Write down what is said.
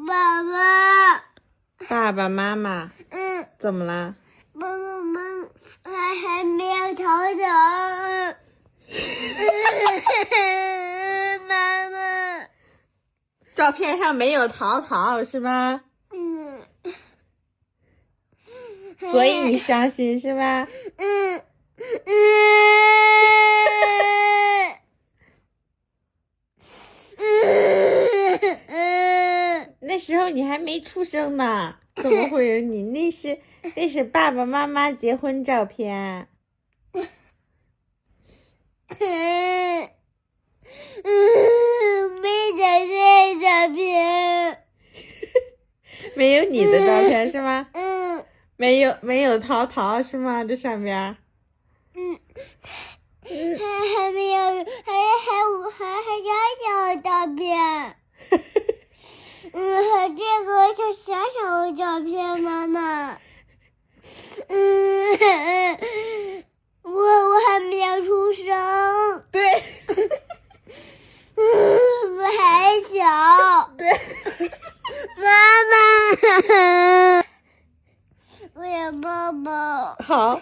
爸爸，爸爸妈妈，怎么了？爸爸妈妈还没有头疼。妈妈，照片上没有淘淘是吧？所以你伤心是吧？那时候你还没出生呢，怎么会有你？那是爸爸妈妈结婚照片。没在这照片。没有你的照片是吗？没有淘淘是吗？这上边。还没有，还有照片。这个是小小的照片，妈妈。我还没有出生。对。我还小。对。妈妈，我要抱抱。好。